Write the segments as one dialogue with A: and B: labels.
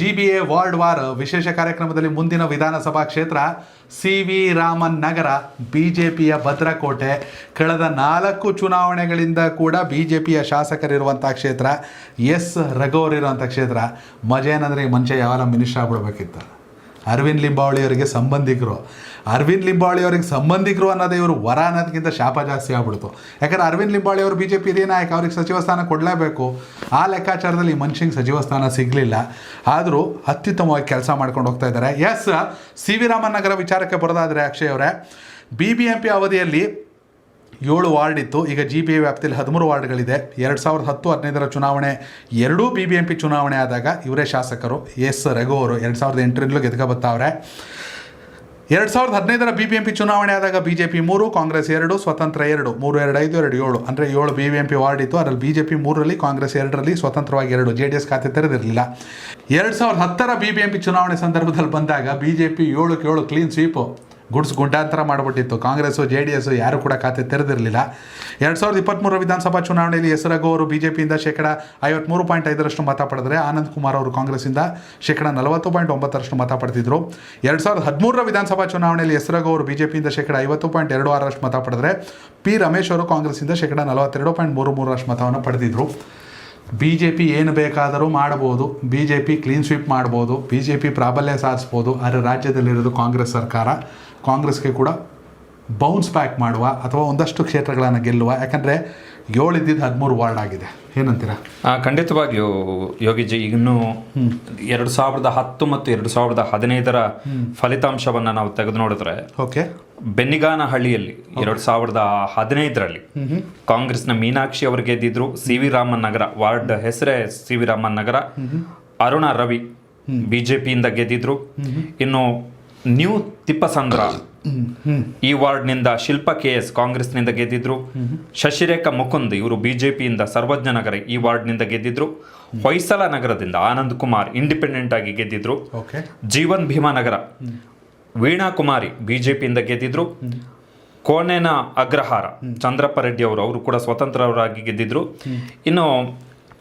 A: GBA ward war ವಿಶೇಷ ಕಾರ್ಯಕ್ರಮದಲ್ಲಿ ಮುಂದಿನ ವಿಧಾನಸಭಾ ಕ್ಷೇತ್ರ CV ರಾಮನ್ ನಗರ, ಬಿಜೆಪಿಯ ಭದ್ರಕೋಟೆ. ಕಳೆದ 4 ಚುನಾವಣೆಗಳಿಂದ ಕೂಡ ಬಿಜೆಪಿಯ ಶಾಸಕರಿರುವಂಥ ಕ್ಷೇತ್ರ, ರಘೋರ್ ಇರುವಂಥ ಕ್ಷೇತ್ರ. ಮಜಾ ಏನಂದರೆ ಈ ಮನುಷ್ಯ ಯಾವಾಗ ಮಿನಿಸ್ಟರ್ ಆಗ್ಬಿಡ್ಬೇಕಿತ್ತು. ಅರವಿಂದ್ ಲಿಂಬಾವಳಿಯವರಿಗೆ ಸಂಬಂಧಿಕರು ಅನ್ನೋದೇ ಇವರು ವರ ಅನ್ನೋದಕ್ಕಿಂತ ಶಾಪ ಜಾಸ್ತಿ ಆಗ್ಬಿಡ್ತು. ಯಾಕಂದರೆ ಅರವಿಂದ್ ಲಿಂಬಾವಳಿ ಅವರು ಬಿಜೆಪಿ ಹಿರಿಯ ನಾಯಕ, ಅವ್ರಿಗೆ ಸಚಿವ ಸ್ಥಾನ ಕೊಡಲೇಬೇಕು. ಆ ಲೆಕ್ಕಾಚಾರದಲ್ಲಿ ಈ ಮನುಷ್ಯಂಗೆ ಸಚಿವ ಸ್ಥಾನ ಸಿಗಲಿಲ್ಲ. ಆದರೂ ಅತ್ಯುತ್ತಮವಾಗಿ ಕೆಲಸ ಮಾಡ್ಕೊಂಡು ಹೋಗ್ತಾ ಇದ್ದಾರೆ. CV ರಾಮನ್ ನಗರ ವಿಚಾರಕ್ಕೆ ಬರೋದಾದರೆ ಅಕ್ಷಯ್ ಅವರೇ, BBMP ಅವಧಿಯಲ್ಲಿ 7 ವಾರ್ಡ್ ಇತ್ತು. ಈಗ GBA ವ್ಯಾಪ್ತಿಯಲ್ಲಿ 13 ವಾರ್ಡ್ಗಳಿದೆ. 2010-15 ಚುನಾವಣೆ ಎರಡೂ BBMP ಚುನಾವಣೆ ಆದಾಗ ಇವರೇ ಶಾಸಕರು. ರಘೋರ್ 2008ರಿಂದಲೂ ಗೆದ್ಕ ಬರ್ತಾವ್ರೆ. 2015 BBMP ಚುನಾವಣೆ ಆದಾಗ ಬಿಜೆಪಿ 3, ಕಾಂಗ್ರೆಸ್ 2, ಸ್ವತಂತ್ರ 2, 3, 2, 5, 2, 7 ಅಂದರೆ 7 BBMP ವಾರ್ಡ್ ಇತ್ತು. ಅದರಲ್ಲಿ ಬಿಜೆಪಿ 3ರಲ್ಲಿ, ಕಾಂಗ್ರೆಸ್ 2ರಲ್ಲಿ, ಸ್ವತಂತ್ರವಾಗಿ 2, JDS ಖಾತೆ ತೆರೆದಿರಲಿಲ್ಲ. 2010 BBMP ಚುನಾವಣೆ ಸಂದರ್ಭದಲ್ಲಿ ಬಂದಾಗ BJP 7ಕ್ಕೆ 7 clean sweep, ಗುಂಡಾಂತರ ಮಾಡಿಬಿಟ್ಟಿತ್ತು. Congress JDS ಯಾರು ಕೂಡ ಖಾತೆ ತೆರೆದಿರಲಿಲ್ಲ. 2023 ವಿಧಾನಸಭಾ ಚುನಾವಣೆಯಲ್ಲಿ ರಘೋರ್ ಬಿಜೆಪಿಯಿಂದ 53.5% ಮತ ಪಡೆದರೆ, ಆನಂದ್ ಕುಮಾರ್ ಅವರು ಕಾಂಗ್ರೆಸ್ಸಿಂದ 40.9% ಮತ ಪಡೆದಿದ್ದರು. 2013 ವಿಧಾನಸಭಾ ಚುನಾವಣೆಯಲ್ಲಿ ರಘೋರ್ ಬಿಜೆಪಿಯಿಂದ 50.26% ಮತ ಪಡೆದರೆ, P ರಮೇಶ್ ಅವರು ಕಾಂಗ್ರೆಸ್ಸಿಂದ 42.33% ಮತವನ್ನು ಪಡೆದಿದ್ದರು. ಬಿಜೆಪಿ ಏನು ಬೇಕಾದರೂ ಮಾಡ್ಬೋದು, ಬಿಜೆಪಿ ಕ್ಲೀನ್ ಸ್ವೀಪ್ ಮಾಡ್ಬೋದು, ಬಿಜೆಪಿ ಪ್ರಾಬಲ್ಯ ಸಾಧಿಸ್ಬೋದು. ಆದರೆ ರಾಜ್ಯದಲ್ಲಿರೋದು ಕಾಂಗ್ರೆಸ್ ಸರ್ಕಾರ. ಕಾಂಗ್ರೆಸ್ಗೆ ಕೂಡ ಬೌನ್ಸ್ ಬ್ಯಾಕ್ ಮಾಡುವ ಅಥವಾ ಒಂದಷ್ಟು ಕ್ಷೇತ್ರಗಳನ್ನು ಗೆಲ್ಲುವ, ಯಾಕಂದರೆ 7 ಇದ್ದಿದ್ದು 13 ವಾರ್ಡ್ ಆಗಿದೆ. ಏನಂತೀರಾ?
B: ಖಂಡಿತವಾಗಿಯೂ ಯೋಗಿಜಿ, ಇನ್ನು 2010 ಮತ್ತು 2015 ಫಲಿತಾಂಶವನ್ನು ನಾವು ತೆಗೆದು ನೋಡಿದ್ರೆ, ಬೆನ್ನಿಗಾನಹಳ್ಳಿಯಲ್ಲಿ 2015ರಲ್ಲಿ ಕಾಂಗ್ರೆಸ್ನ ಮೀನಾಕ್ಷಿ ಅವರು ಗೆದ್ದಿದ್ರು. CV ರಾಮನ್ ನಗರ ವಾರ್ಡ್ ಹೆಸರೇ CV ರಾಮನ್ ನಗರ. ಅರುಣ ರವಿ ಬಿಜೆಪಿಯಿಂದ ಗೆದ್ದಿದ್ರು. ಇನ್ನು ನ್ಯೂ ತಿಪ್ಪಸಂದ್ರ ಈ ವಾರ್ಡ್ನಿಂದ ಶಿಲ್ಪಾ KS ಕಾಂಗ್ರೆಸ್ನಿಂದ ಗೆದ್ದಿದ್ರು. ಶಶಿರೇಖಾ ಮುಕುಂದ್ ಇವರು ಬಿಜೆಪಿಯಿಂದ ಸರ್ವಜ್ಞ ನಗರ ಈ ವಾರ್ಡ್ನಿಂದ ಗೆದ್ದಿದ್ರು. ಹೊಯ್ಸಳ ನಗರದಿಂದ ಆನಂದ್ ಕುಮಾರ್ ಇಂಡಿಪೆಂಡೆಂಟ್ ಆಗಿ ಗೆದ್ದಿದ್ರು. ಜೀವನ್ ಭೀಮಾನಗರ ವೀಣಾ ಕುಮಾರಿ ಬಿಜೆಪಿಯಿಂದ ಗೆದ್ದಿದ್ರು. ಕೋನೇನ ಅಗ್ರಹಾರ ಚಂದ್ರಪ್ಪ ರೆಡ್ಡಿ ಅವರು ಕೂಡ ಸ್ವತಂತ್ರರಾಗಿ ಗೆದ್ದಿದ್ರು. ಇನ್ನು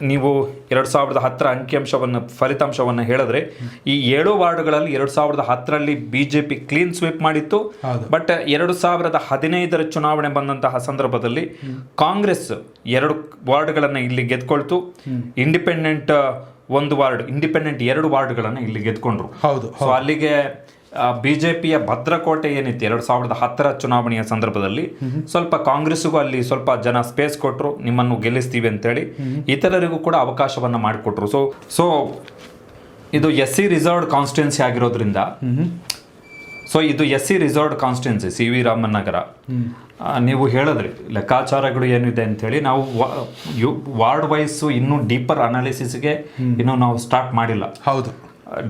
B: ನೀವು 2010 ಫಲಿತಾಂಶವನ್ನು ಹೇಳಿದ್ರೆ, ಈ 7 ವಾರ್ಡ್ಗಳಲ್ಲಿ 2010ರಲ್ಲಿ ಬಿಜೆಪಿ ಕ್ಲೀನ್ ಸ್ವೀಪ್ ಮಾಡಿತ್ತು. ಬಟ್ 2015 ಚುನಾವಣೆ ಬಂದಂತಹ ಸಂದರ್ಭದಲ್ಲಿ ಕಾಂಗ್ರೆಸ್ 2 ವಾರ್ಡ್ಗಳನ್ನು ಇಲ್ಲಿ ಗೆದ್ಕೊಳ್ತು. ಇಂಡಿಪೆಂಡೆಂಟ್ 1 ವಾರ್ಡ್, ಇಂಡಿಪೆಂಡೆಂಟ್ 2 ವಾರ್ಡ್ಗಳನ್ನು ಇಲ್ಲಿ ಗೆದ್ಕೊಂಡ್ರು. ಸೊ ಅಲ್ಲಿಗೆ ಬಿಜೆಪಿಯ ಭದ್ರಕೋಟೆ ಏನಿತ್ತು 2010 ಚುನಾವಣೆಯ ಸಂದರ್ಭದಲ್ಲಿ, ಸ್ವಲ್ಪ ಕಾಂಗ್ರೆಸ್ಗೂ ಅಲ್ಲಿ ಸ್ವಲ್ಪ ಜನ ಸ್ಪೇಸ್ ಕೊಟ್ಟರು, ನಿಮ್ಮನ್ನು ಗೆಲ್ಲಿಸ್ತೀವಿ ಅಂತೇಳಿ. ಇತರರಿಗೂ ಕೂಡ ಅವಕಾಶವನ್ನು ಮಾಡಿಕೊಟ್ರು. ಸೊ ಇದು SC ರಿಸರ್ವ್ಡ್ ಕಾನ್ಸ್ಟಿಟ್ಯೂನ್ಸಿ ಆಗಿರೋದ್ರಿಂದ, ಇದು SC reserved constituency CV Raman Nagar. ನೀವು ಹೇಳಿದ್ರಿ ಲೆಕ್ಕಾಚಾರಗಳು ಏನಿದೆ ಅಂತೇಳಿ. ನಾವು ವಾರ್ಡ್ ವೈಸ್ ಇನ್ನೂ ಡೀಪರ್ ಅನಾಲಿಸಿಸ್ಗೆ ಇನ್ನೂ ನಾವು ಸ್ಟಾರ್ಟ್ ಮಾಡಿಲ್ಲ.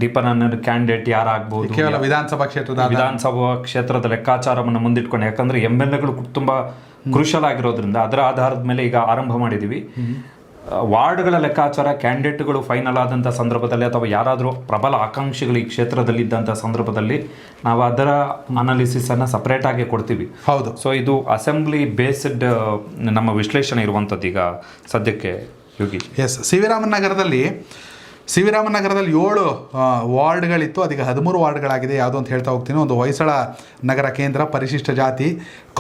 B: ಡೀಪರ್ ಅನ್ನೋ ಕ್ಯಾಂಡಿಡೇಟ್ ಯಾರಾಗ್ಬೋದು, ವಿಧಾನಸಭಾ ಕ್ಷೇತ್ರದ ಲೆಕ್ಕಾಚಾರವನ್ನು ಮುಂದಿಟ್ಕೊಂಡು, ಯಾಕಂದ್ರೆ MLAಗಳು ತುಂಬಾ ಕ್ರೂಷಲ್ ಆಗಿರೋದ್ರಿಂದ ಅದರ ಆಧಾರದ ಮೇಲೆ ಈಗ ಆರಂಭ ಮಾಡಿದೀವಿ. ವಾರ್ಡ್ಗಳ ಲೆಕ್ಕಾಚಾರ ಕ್ಯಾಂಡಿಡೇಟ್ಗಳು ಫೈನಲ್ ಆದಂಥ ಸಂದರ್ಭದಲ್ಲಿ ಅಥವಾ ಯಾರಾದರೂ ಪ್ರಬಲ ಆಕಾಂಕ್ಷಿಗಳು ಈ ಕ್ಷೇತ್ರದಲ್ಲಿ ಇದ್ದಂಥ ಸಂದರ್ಭದಲ್ಲಿ ನಾವು ಅದರ ಅನಾಲಿಸಿಸ್ ಅನ್ನು ಸಪರೇಟ್ ಆಗಿ ಕೊಡ್ತೀವಿ. ಸೊ ಇದು ಅಸೆಂಬ್ಲಿ ಬೇಸ್ಡ್ ನಮ್ಮ ವಿಶ್ಲೇಷಣೆ ಇರುವಂಥದ್ದು ಈಗ ಸದ್ಯಕ್ಕೆ ಯೋಗಿ.
A: CV ರಾಮನ್ ನಗರದಲ್ಲಿ 7 ವಾರ್ಡ್ಗಳಿತ್ತು, ಅದೀಗ 13 ವಾರ್ಡ್ಗಳಾಗಿದೆ. ಯಾವುದೋ ಅಂತ ಹೇಳ್ತಾ ಹೋಗ್ತೀನಿ. ಒಂದು ಹೊಯ್ಸಳ ನಗರ ಕೇಂದ್ರ ಪರಿಶಿಷ್ಟ ಜಾತಿ,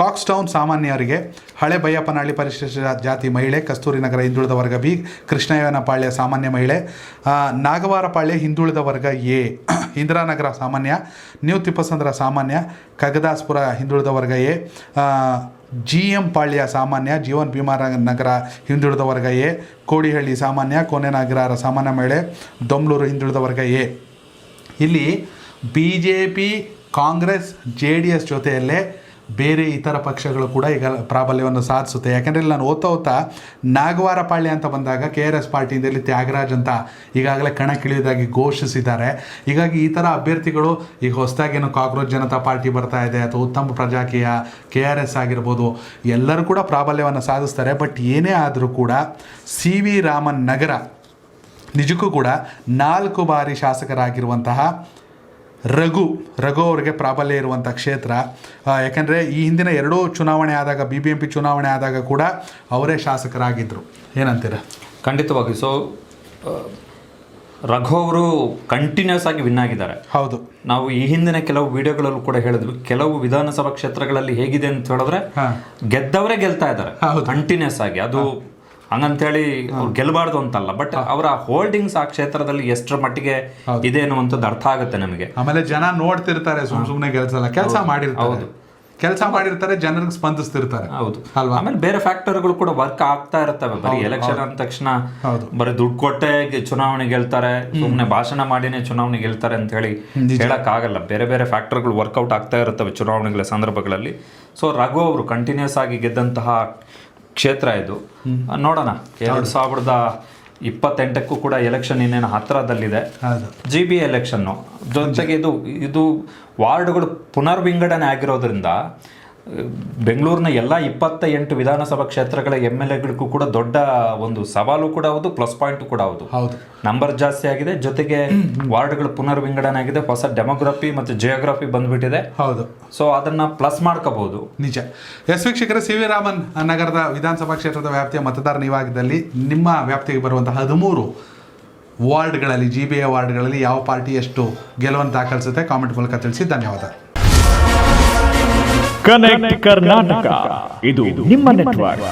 A: ಕಾಕ್ಸ್ ಟೌನ್ ಸಾಮಾನ್ಯರಿಗೆ, ಹಳೆ ಬೈಯಪ್ಪನಹಳ್ಳಿ ಪರಿಶಿಷ್ಟ ಜಾತಿ ಮಹಿಳೆ, ಕಸ್ತೂರಿ ನಗರ ಹಿಂದುಳಿದ ವರ್ಗ B, ಕೃಷ್ಣಯ್ಯನಪಾಳ್ಯ ಸಾಮಾನ್ಯ ಮಹಿಳೆ, ನಾಗವಾರಪಾಳ್ಯ ಹಿಂದುಳಿದ ವರ್ಗ A, ಇಂದಿರಾನಗರ ಸಾಮಾನ್ಯ, ನ್ಯೂ ತಿಪ್ಪಸಂದ್ರ ಸಾಮಾನ್ಯ, ಕಗದಾಸ್ಪುರ ಹಿಂದುಳಿದ ವರ್ಗ A, GM ಪಾಳ್ಯ ಸಾಮಾನ್ಯ, ಜೀವನ್ ಭೀಮಾನಗರ ಹಿಂದುಳಿದ ವರ್ಗ A, ಕೋಡಿಹಳ್ಳಿ ಸಾಮಾನ್ಯ, ಕೋನೇನ ಅಗ್ರಹಾರ ಸಾಮಾನ್ಯ ಮಹಿಳೆ, ದೊಮ್ಲೂರು ಹಿಂದುಳಿದ ವರ್ಗ A. ಇಲ್ಲಿ ಬಿಜೆಪಿ, ಕಾಂಗ್ರೆಸ್, JDS ಜೊತೆಯಲ್ಲೇ ಬೇರೆ ಇತರ ಪಕ್ಷಗಳು ಕೂಡ ಈಗ ಪ್ರಾಬಲ್ಯವನ್ನು ಸಾಧಿಸುತ್ತೆ. ಯಾಕೆಂದರೆ ಇಲ್ಲಿ ನಾನು ಓದ್ತಾ ನಾಗವಾರಪಾಳ್ಯ ಅಂತ ಬಂದಾಗ KRS ಪಾರ್ಟಿಯಿಂದ ಇಲ್ಲಿ ತ್ಯಾಗರಾಜ್ ಅಂತ ಈಗಾಗಲೇ ಕಣಕ್ಕಿಳಿಯೋದಾಗಿ ಘೋಷಿಸಿದ್ದಾರೆ. ಹೀಗಾಗಿ ಈ ಥರ ಅಭ್ಯರ್ಥಿಗಳು ಈಗ ಹೊಸದಾಗೇನು ಕಾಕ್ರೋಚ್ ಜನತಾ ಪಾರ್ಟಿ ಬರ್ತಾ ಇದೆ ಅಥವಾ ಉತ್ತಮ ಪ್ರಜಾಕೀಯ KRS ಆಗಿರ್ಬೋದು, ಎಲ್ಲರೂ ಕೂಡ ಪ್ರಾಬಲ್ಯವನ್ನು ಸಾಧಿಸ್ತಾರೆ. ಬಟ್ ಏನೇ ಆದರೂ ಕೂಡ CV ರಾಮನ್ ನಗರ ನಿಜಕ್ಕೂ ಕೂಡ 4 ಬಾರಿ ಶಾಸಕರಾಗಿರುವಂತಹ ರಘು ಅವರಿಗೆ ಪ್ರಾಬಲ್ಯ ಇರುವಂಥ ಕ್ಷೇತ್ರ. ಯಾಕೆಂದರೆ ಈ ಹಿಂದಿನ 2 ಚುನಾವಣೆ ಆದಾಗ, BBMP ಚುನಾವಣೆ ಆದಾಗ ಕೂಡ ಅವರೇ ಶಾಸಕರಾಗಿದ್ದರು. ಏನಂತೀರ?
B: ಖಂಡಿತವಾಗಿ. ಸೊ ರಘು ಅವರು ಕಂಟಿನ್ಯೂಸ್ ಆಗಿ ವಿನ್ ಆಗಿದ್ದಾರೆ.
A: ಹೌದು,
B: ನಾವು ಈ ಹಿಂದಿನ ಕೆಲವು ವಿಡಿಯೋಗಳಲ್ಲೂ ಕೂಡ ಹೇಳಿದ್ವಿ, ಕೆಲವು ವಿಧಾನಸಭಾ ಕ್ಷೇತ್ರಗಳಲ್ಲಿ ಹೇಗಿದೆ ಅಂತ ಹೇಳಿದ್ರೆ ಗೆದ್ದವರೇ ಗೆಲ್ತಾ ಇದ್ದಾರೆ ಕಂಟಿನ್ಯೂಸ್ ಆಗಿ. ಅದು ಹಂಗಂತೇಳಿ ಅವ್ರು ಗೆಲ್ಲಬಾರ್ದು ಅಂತಲ್ಲ, ಬಟ್ ಅವರ ಹೋಲ್ಡಿಂಗ್ಸ್ ಆ ಕ್ಷೇತ್ರದಲ್ಲಿ ಎಷ್ಟರ ಮಟ್ಟಿಗೆ ಇದೆ ಅನ್ನುವಂಥದ್ದು ಅರ್ಥ ಆಗುತ್ತೆ ನಮಗೆ.
A: ಆಮೇಲೆ ಜನ ನೋಡ್ತಿರ್ತಾರೆ, ಸುಮ್ಮನೆ ಗೆಲ್ಸಲ್ಲ, ಕೆಲಸ ಮಾಡಿರ್ತಾರೆ, ಕೆಲಸ ಮಾಡಿರ್ತಾರೆ, ಜನರಿಗೆ ಸ್ಪಂದಿಸ್ತಿರ್ತಾರೆ.
B: ಹೌದು ಅಲ್ವಾ. ಆಮೇಲೆ ಬೇರೆ ಫ್ಯಾಕ್ಟರ್ಗಳು ಕೂಡ ವರ್ಕ್ ಆಗ್ತಾ ಇರ್ತವೆ. ಬರೀ ಎಲೆಕ್ಷನ್ ಅಂದ ತಕ್ಷಣ ಬರೀ ದುಡ್ಡು ಕೊಟ್ಟೆ ಚುನಾವಣೆ ಗೆಲ್ತಾರೆ, ಸುಮ್ಮನೆ ಭಾಷಣ ಮಾಡಿನೇ ಚುನಾವಣೆ ಗೆಲ್ತಾರೆ ಅಂತ ಹೇಳಿ ಹೇಳಕ್ ಆಗಲ್ಲ. ಬೇರೆ ಬೇರೆ ಫ್ಯಾಕ್ಟರ್ಗಳು ವರ್ಕೌಟ್ ಆಗ್ತಾ ಇರ್ತವೆ ಚುನಾವಣೆಗಳ ಸಂದರ್ಭಗಳಲ್ಲಿ. ಸೊ ರಘು ಅವರು ಕಂಟಿನ್ಯೂಸ್ ಆಗಿ ಗೆದ್ದಂತಹ ಕ್ಷೇತ್ರ ಇದು. ನೋಡೋಣ, 2028ಕ್ಕೂ ಕೂಡ ಎಲೆಕ್ಷನ್ ಇನ್ನೇನು ಹತ್ತಿರದಲ್ಲಿದೆ. GB ಎಲೆಕ್ಷನ್ನು ಜೊತೆಗೆ ಇದು ವಾರ್ಡ್ಗಳು ಪುನರ್ವಿಂಗಡಣೆ ಆಗಿರೋದ್ರಿಂದ ಬೆಂಗಳೂರಿನ ಎಲ್ಲ 28 ವಿಧಾನಸಭಾ ಕ್ಷೇತ್ರಗಳ MLAಗಳಿಗೂ ಕೂಡ ದೊಡ್ಡ ಒಂದು ಸವಾಲು ಕೂಡ ಹೌದು, ಪ್ಲಸ್ ಪಾಯಿಂಟ್ ಕೂಡ ಹೌದು. ನಂಬರ್ ಜಾಸ್ತಿ ಆಗಿದೆ, ಜೊತೆಗೆ ವಾರ್ಡ್ಗಳು ಪುನರ್ವಿಂಗಡಣೆ ಆಗಿದೆ, ಹೊಸ ಡೆಮೋಗ್ರಫಿ ಮತ್ತು ಜಿಯೋಗ್ರಫಿ ಬಂದ್ಬಿಟ್ಟಿದೆ. ಹೌದು, ಸೊ ಅದನ್ನ ಪ್ಲಸ್ ಮಾಡ್ಕೋಬಹುದು.
A: ನಿಜ. ವೀಕ್ಷಕರೇ, ಸಿ ವಿ ರಾಮನ್ ನಗರದ ವಿಧಾನಸಭಾ ಕ್ಷೇತ್ರದ ವ್ಯಾಪ್ತಿಯ ಮತದಾರ ನೀವಾಗಿದ್ದಲ್ಲಿ ನಿಮ್ಮ ವ್ಯಾಪ್ತಿಗೆ ಬರುವಂತಹ 13 ವಾರ್ಡ್ಗಳಲ್ಲಿ, GBA ವಾರ್ಡ್ಗಳಲ್ಲಿ ಯಾವ ಪಾರ್ಟಿ ಎಷ್ಟು ಗೆಲುವನ್ನು ದಾಖಲಿಸುತ್ತೆ ಕಾಮೆಂಟ್ ಮೂಲಕ ತಿಳಿಸಿ. ಧನ್ಯವಾದ.
C: ಕನೆಕ್ಟ್ ಕರ್ನಾಟಕ, ಇದು ನಿಮ್ಮ ನೆಟ್ವರ್ಕ್.